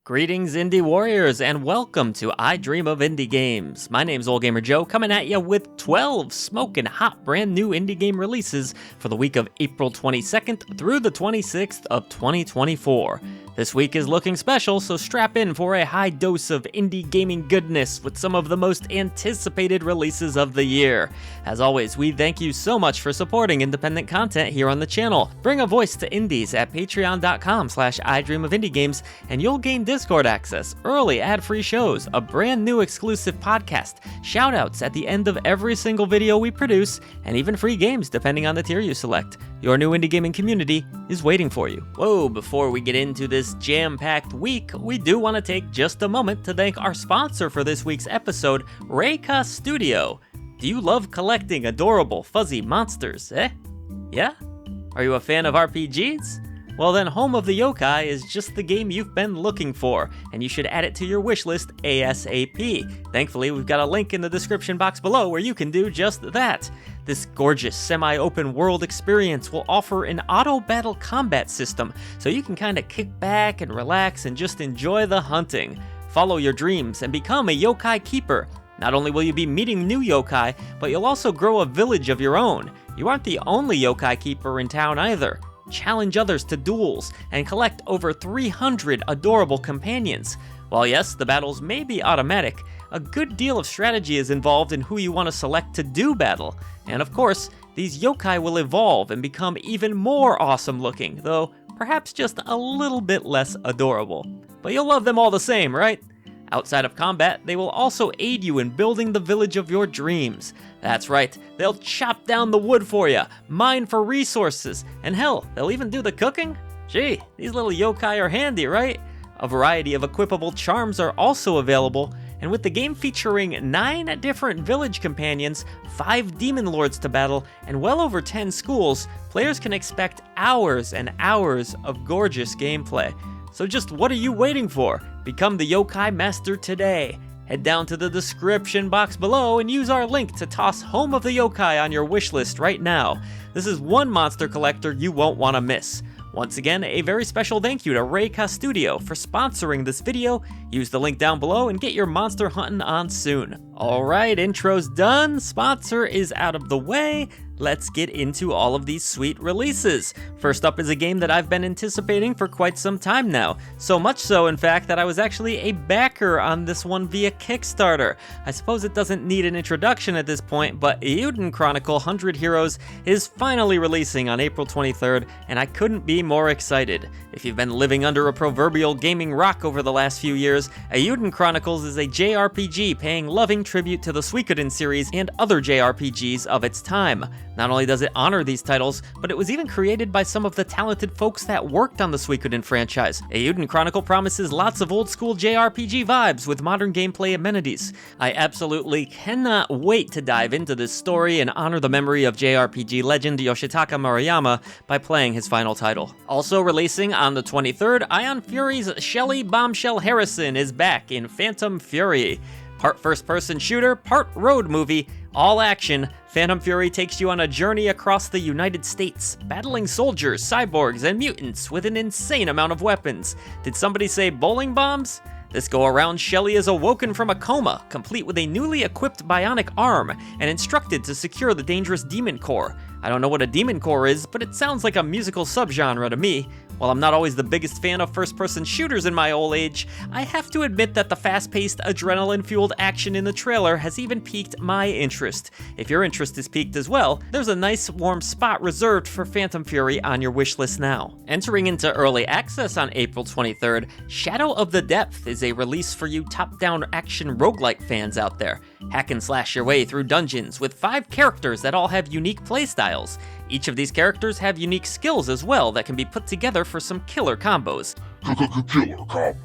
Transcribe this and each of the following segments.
Greetings, Indie Warriors, and welcome to I Dream of Indie Games. My name's Old Gamer Joe, coming at you with 12 smoking hot brand new indie game releases for the week of April 22nd through the 26th of 2024. This week is looking special, so strap in for a high dose of indie gaming goodness with some of the most anticipated releases of the year. As always, we thank you so much for supporting independent content here on the channel. Bring a voice to indies at patreon.com/idreamofindiegames, and you'll gain Discord access, early ad-free shows, a brand new exclusive podcast, shoutouts at the end of every single video we produce, and even free games depending on the tier you select. Your new indie gaming community is waiting for you. Whoa, before we get into this jam-packed week, we do want to take just a moment to thank our sponsor for this week's episode, Reika Studio. Do you love collecting adorable, fuzzy monsters, eh? Yeah? Are you a fan of RPGs? Well then, Home of the Yokai is just the game you've been looking for, and you should add it to your wishlist ASAP. Thankfully, we've got a link in the description box below where you can do just that. This gorgeous semi-open world experience will offer an auto-battle combat system, so you can kinda kick back and relax and just enjoy the hunting. Follow your dreams and become a yokai keeper. Not only will you be meeting new yokai, but you'll also grow a village of your own. You aren't the only yokai keeper in town either. Challenge others to duels, and collect over 300 adorable companions. While yes, the battles may be automatic, a good deal of strategy is involved in who you want to select to do battle. And of course, these yokai will evolve and become even more awesome looking, though perhaps just a little bit less adorable. But you'll love them all the same, right? Outside of combat, they will also aid you in building the village of your dreams. That's right, they'll chop down the wood for you, mine for resources, and hell, they'll even do the cooking? Gee, these little yokai are handy, right? A variety of equipable charms are also available, and with the game featuring 9 different village companions, 5 demon lords to battle, and well over 10 schools, players can expect hours and hours of gorgeous gameplay. So just what are you waiting for? Become the Yokai Master today. Head down to the description box below and use our link to toss Home of the Yokai on your wishlist right now. This is one monster collector you won't want to miss. Once again, a very special thank you to Reika Studio for sponsoring this video. Use the link down below and get your monster hunting on soon. Alright, intro's done, sponsor is out of the way. Let's get into all of these sweet releases. First up is a game that I've been anticipating for quite some time now. So much so, in fact, that I was actually a backer on this one via Kickstarter. I suppose it doesn't need an introduction at this point, but Eiyuden Chronicle 100 Heroes is finally releasing on April 23rd, and I couldn't be more excited. If you've been living under a proverbial gaming rock over the last few years, Eiyuden Chronicles is a JRPG paying loving tribute to the Suikoden series and other JRPGs of its time. Not only does it honor these titles, but it was even created by some of the talented folks that worked on the Suikoden franchise. Eiyuden Chronicle promises lots of old-school JRPG vibes with modern gameplay amenities. I absolutely cannot wait to dive into this story and honor the memory of JRPG legend Yoshitaka Maruyama by playing his final title. Also releasing on the 23rd, Ion Fury's Shelly Bombshell Harrison is back in Phantom Fury. Part first-person shooter, part road movie, all action, Phantom Fury takes you on a journey across the United States, battling soldiers, cyborgs, and mutants with an insane amount of weapons. Did somebody say bowling bombs? This go-around, Shelly is awoken from a coma, complete with a newly equipped bionic arm, and instructed to secure the dangerous demon core. I don't know what a demon core is, but it sounds like a musical subgenre to me. While I'm not always the biggest fan of first-person shooters in my old age, I have to admit that the fast-paced, adrenaline-fueled action in the trailer has even piqued my interest. If your interest is piqued as well, there's a nice warm spot reserved for Phantom Fury on your wishlist now. Entering into early access on April 23rd, Shadow of the Depth is a release for you top-down action roguelike fans out there. Hack and slash your way through dungeons with 5 characters that all have unique playstyles. Each of these characters have unique skills as well that can be put together for some killer combos. Killer combo.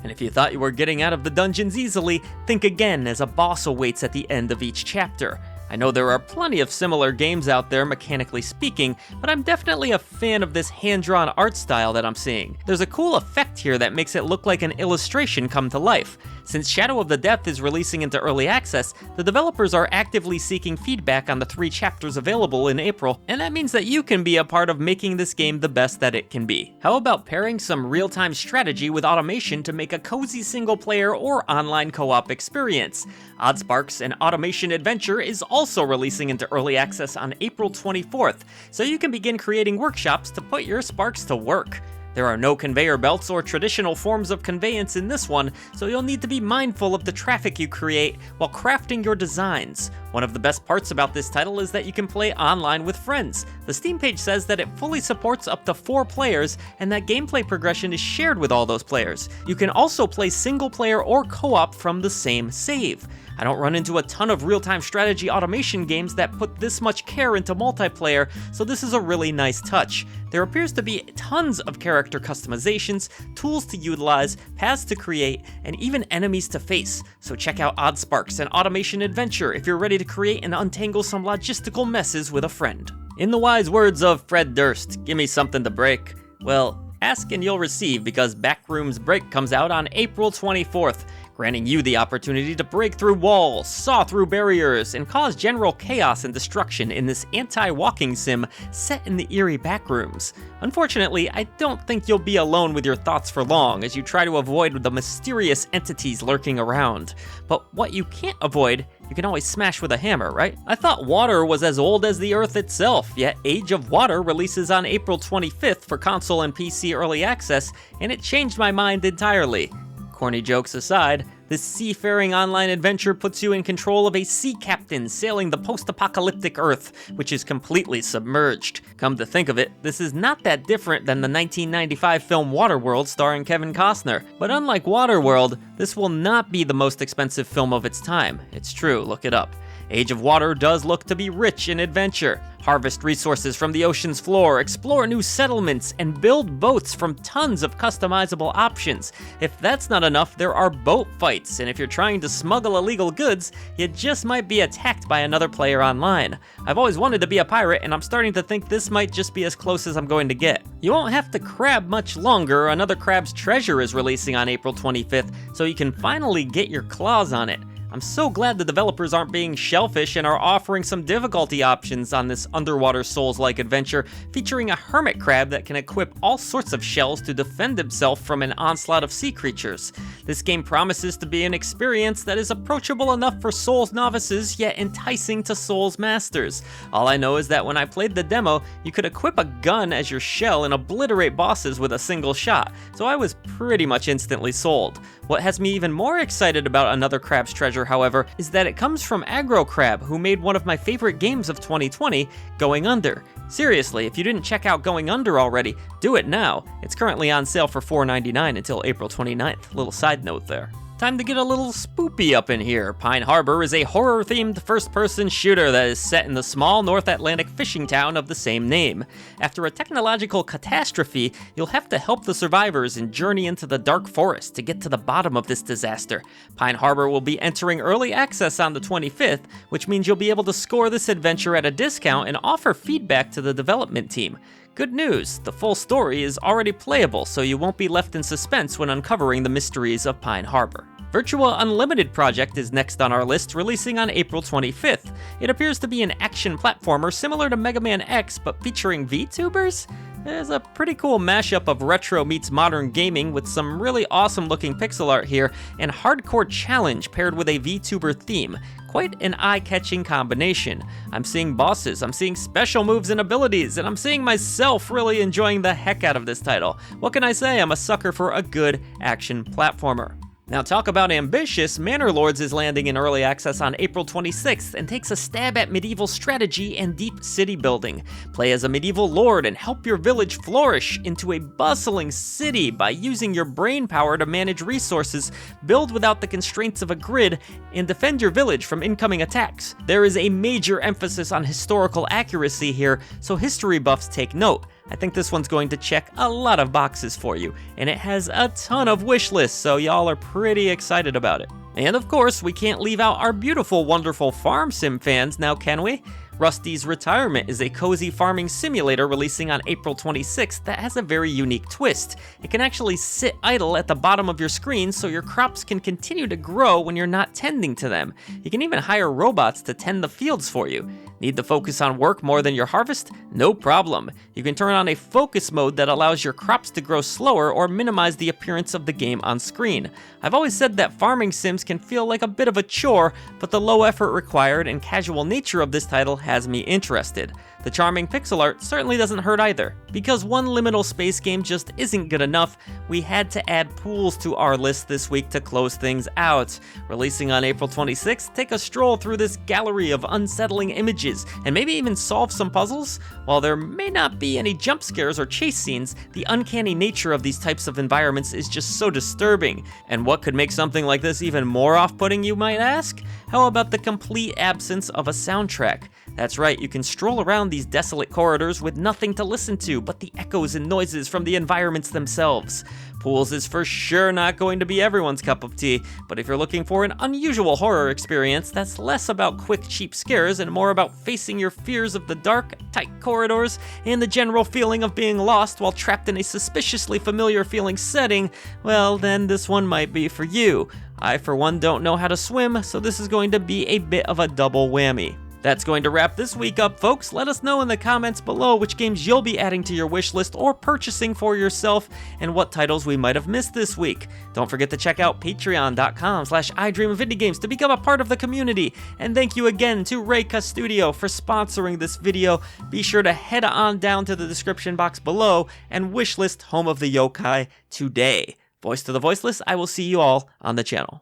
And if you thought you were getting out of the dungeons easily, think again as a boss awaits at the end of each chapter. I know there are plenty of similar games out there mechanically speaking, but I'm definitely a fan of this hand-drawn art style that I'm seeing. There's a cool effect here that makes it look like an illustration come to life. Since Shadow of the Depth is releasing into early access, the developers are actively seeking feedback on the 3 chapters available in April, and that means that you can be a part of making this game the best that it can be. How about pairing some real-time strategy with automation to make a cozy single-player or online co-op experience? Oddsparks, an automation adventure, is also releasing into early access on April 24th, so you can begin creating workshops to put your sparks to work. There are no conveyor belts or traditional forms of conveyance in this one, so you'll need to be mindful of the traffic you create while crafting your designs. One of the best parts about this title is that you can play online with friends. The Steam page says that it fully supports up to 4 players, and that gameplay progression is shared with all those players. You can also play single player or co-op from the same save. I don't run into a ton of real-time strategy automation games that put this much care into multiplayer, so this is a really nice touch. There appears to be tons of character customizations, tools to utilize, paths to create, and even enemies to face. So check out Oddsparks, an automation adventure, if you're ready to create and untangle some logistical messes with a friend. In the wise words of Fred Durst, give me something to break. Well, ask and you'll receive, because Backrooms Break comes out on April 24th. Granting you the opportunity to break through walls, saw through barriers, and cause general chaos and destruction in this anti-walking sim set in the eerie backrooms. Unfortunately, I don't think you'll be alone with your thoughts for long as you try to avoid the mysterious entities lurking around. But what you can't avoid, you can always smash with a hammer, right? I thought water was as old as the Earth itself, yet Age of Water releases on April 25th for console and PC early access, and it changed my mind entirely. Corny jokes aside, this seafaring online adventure puts you in control of a sea captain sailing the post-apocalyptic Earth, which is completely submerged. Come to think of it, this is not that different than the 1995 film Waterworld starring Kevin Costner. But unlike Waterworld, this will not be the most expensive film of its time. It's true, look it up. Age of Water does look to be rich in adventure. Harvest resources from the ocean's floor, explore new settlements, and build boats from tons of customizable options. If that's not enough, there are boat fights, and if you're trying to smuggle illegal goods, you just might be attacked by another player online. I've always wanted to be a pirate, and I'm starting to think this might just be as close as I'm going to get. You won't have to crab much longer. Another Crab's Treasure is releasing on April 25th, so you can finally get your claws on it. I'm so glad the developers aren't being shellfish and are offering some difficulty options on this underwater Souls-like adventure, featuring a hermit crab that can equip all sorts of shells to defend himself from an onslaught of sea creatures. This game promises to be an experience that is approachable enough for Souls novices, yet enticing to Souls masters. All I know is that when I played the demo, you could equip a gun as your shell and obliterate bosses with a single shot, so I was pretty much instantly sold. What has me even more excited about Another Crab's Treasure, however, is that it comes from Aggro Crab, who made one of my favorite games of 2020, Going Under. Seriously, if you didn't check out Going Under already, do it now. It's currently on sale for $4.99 until April 29th. Little side note there. Time to get a little spoopy up in here. Pine Harbor is a horror-themed first-person shooter that is set in the small North Atlantic fishing town of the same name. After a technological catastrophe, you'll have to help the survivors and journey into the dark forest to get to the bottom of this disaster. Pine Harbor will be entering early access on the 25th, which means you'll be able to score this adventure at a discount and offer feedback to the development team. Good news, the full story is already playable, so you won't be left in suspense when uncovering the mysteries of Pine Harbor. Virtua Unlimited Project is next on our list, releasing on April 25th. It appears to be an action platformer similar to Mega Man X, but featuring VTubers? There's a pretty cool mashup of retro meets modern gaming with some really awesome looking pixel art here, and hardcore challenge paired with a VTuber theme. Quite an eye-catching combination. I'm seeing bosses, I'm seeing special moves and abilities, and I'm seeing myself really enjoying the heck out of this title. What can I say? I'm a sucker for a good action platformer. Now talk about ambitious, Manor Lords is landing in early access on April 26th and takes a stab at medieval strategy and deep city building. Play as a medieval lord and help your village flourish into a bustling city by using your brain power to manage resources, build without the constraints of a grid, and defend your village from incoming attacks. There is a major emphasis on historical accuracy here, so history buffs take note. I think this one's going to check a lot of boxes for you, and it has a ton of wish lists, so y'all are pretty excited about it. And of course, we can't leave out our beautiful, wonderful farm sim fans now, can we? Rusty's Retirement is a cozy farming simulator releasing on April 26th that has a very unique twist. It can actually sit idle at the bottom of your screen so your crops can continue to grow when you're not tending to them. You can even hire robots to tend the fields for you. Need to focus on work more than your harvest? No problem. You can turn on a focus mode that allows your crops to grow slower or minimize the appearance of the game on screen. I've always said that farming sims can feel like a bit of a chore, but the low effort required and casual nature of this title has me interested. The charming pixel art certainly doesn't hurt either. Because one liminal space game just isn't good enough, we had to add pools to our list this week to close things out. Releasing on April 26th, take a stroll through this gallery of unsettling images, and maybe even solve some puzzles. While there may not be any jump scares or chase scenes, the uncanny nature of these types of environments is just so disturbing. And what could make something like this even more off-putting, you might ask? How about the complete absence of a soundtrack? That's right, you can stroll around these desolate corridors with nothing to listen to but the echoes and noises from the environments themselves. Pools is for sure not going to be everyone's cup of tea, but if you're looking for an unusual horror experience that's less about quick, cheap scares and more about facing your fears of the dark, tight corridors and the general feeling of being lost while trapped in a suspiciously familiar feeling setting, well, then this one might be for you. I, for one, don't know how to swim, so this is going to be a bit of a double whammy. That's going to wrap this week up, folks. Let us know in the comments below which games you'll be adding to your wish list or purchasing for yourself, and what titles we might have missed this week. Don't forget to check out patreon.com/idreamofindiegames to become a part of the community. And thank you again to Reika Studio for sponsoring this video. Be sure to head on down to the description box below and wishlist Home of the Yokai today. Voice to the voiceless, I will see you all on the channel.